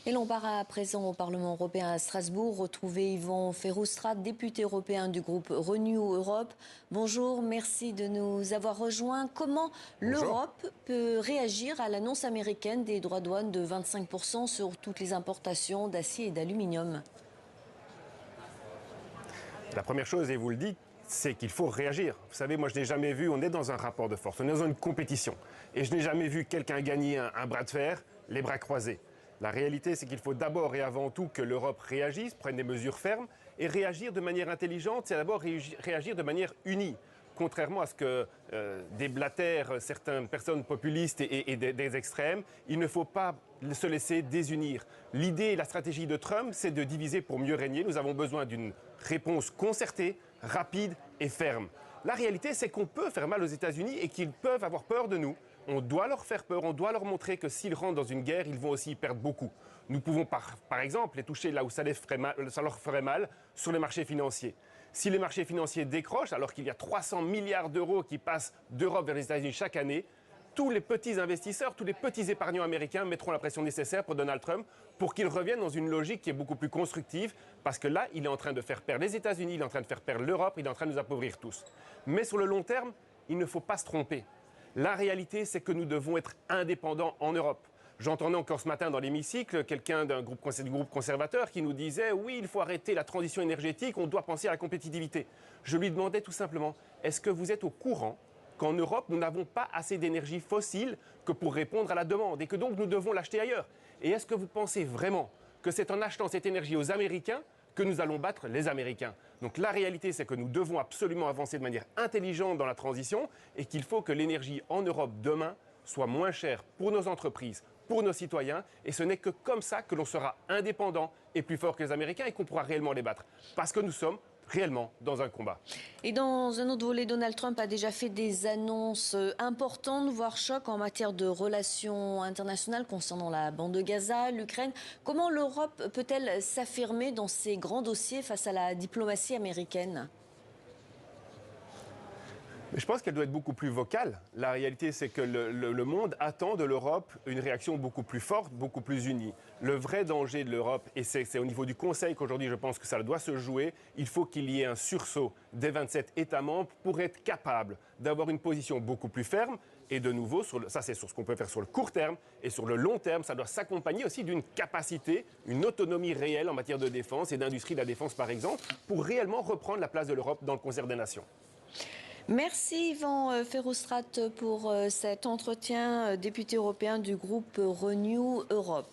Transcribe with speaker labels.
Speaker 1: Et l'on part à présent au Parlement européen à Strasbourg, retrouver Yvan Ferrostrate, député européen du groupe Renew Europe. Bonjour, merci de nous avoir rejoints. Comment
Speaker 2: Bonjour.
Speaker 1: l'Europe peut réagir à l'annonce américaine des droits de douane de 25% sur toutes les importations d'acier et d'aluminium ?
Speaker 2: La première chose, et vous le dites, c'est qu'il faut réagir. Vous savez, moi je n'ai jamais vu, on est dans un rapport de force, on est dans une compétition. Et je n'ai jamais vu quelqu'un gagner un bras de fer, les bras croisés. La réalité, c'est qu'il faut d'abord et avant tout que l'Europe réagisse, prenne des mesures fermes, et réagir de manière intelligente, c'est d'abord réagir de manière unie. Contrairement à ce que déblatèrent certaines personnes populistes et des extrêmes, il ne faut pas se laisser désunir. L'idée et la stratégie de Trump, c'est de diviser pour mieux régner. Nous avons besoin d'une réponse concertée, rapide et ferme. La réalité, c'est qu'on peut faire mal aux États-Unis et qu'ils peuvent avoir peur de nous. On doit leur faire peur, on doit leur montrer que s'ils rentrent dans une guerre, ils vont aussi perdre beaucoup. Nous pouvons par exemple les toucher là où ça leur ferait mal, sur les marchés financiers. Si les marchés financiers décrochent, alors qu'il y a 300 milliards d'euros qui passent d'Europe vers les États-Unis chaque année, tous les petits investisseurs, tous les petits épargnants américains mettront la pression nécessaire pour Donald Trump pour qu'il revienne dans une logique qui est beaucoup plus constructive, parce que là, il est en train de faire perdre les États-Unis, il est en train de faire perdre l'Europe, il est en train de nous appauvrir tous. Mais sur le long terme, il ne faut pas se tromper. La réalité, c'est que nous devons être indépendants en Europe. J'entendais encore ce matin dans l'hémicycle quelqu'un du groupe conservateur qui nous disait « Oui, il faut arrêter la transition énergétique, on doit penser à la compétitivité ». Je lui demandais tout simplement « Est-ce que vous êtes au courant qu'en Europe, nous n'avons pas assez d'énergie fossile que pour répondre à la demande et que donc nous devons l'acheter ailleurs ? Et est-ce que vous pensez vraiment que c'est en achetant cette énergie aux Américains que nous allons battre les Américains ?» Donc la réalité, c'est que nous devons absolument avancer de manière intelligente dans la transition et qu'il faut que l'énergie en Europe demain soit moins chère pour nos entreprises, pour nos citoyens, et ce n'est que comme ça que l'on sera indépendant et plus fort que les Américains et qu'on pourra réellement les battre. Parce que nous sommes réellement dans un combat.
Speaker 1: Et dans un autre volet, Donald Trump a déjà fait des annonces importantes, voire chocs en matière de relations internationales concernant la bande de Gaza, l'Ukraine. Comment l'Europe peut-elle s'affirmer dans ces grands dossiers face à la diplomatie américaine ?
Speaker 2: Mais je pense qu'elle doit être beaucoup plus vocale. La réalité, c'est que le monde attend de l'Europe une réaction beaucoup plus forte, beaucoup plus unie. Le vrai danger de l'Europe, et c'est au niveau du Conseil qu'aujourd'hui je pense que ça doit se jouer, il faut qu'il y ait un sursaut des 27 États membres pour être capable d'avoir une position beaucoup plus ferme. Et de nouveau, ça c'est sur ce qu'on peut faire sur le court terme, et sur le long terme, ça doit s'accompagner aussi d'une capacité, une autonomie réelle en matière de défense et d'industrie de la défense par exemple, pour réellement reprendre la place de l'Europe dans le concert des nations.
Speaker 1: Merci Yvan Ferrostrate pour cet entretien, député européen du groupe Renew Europe.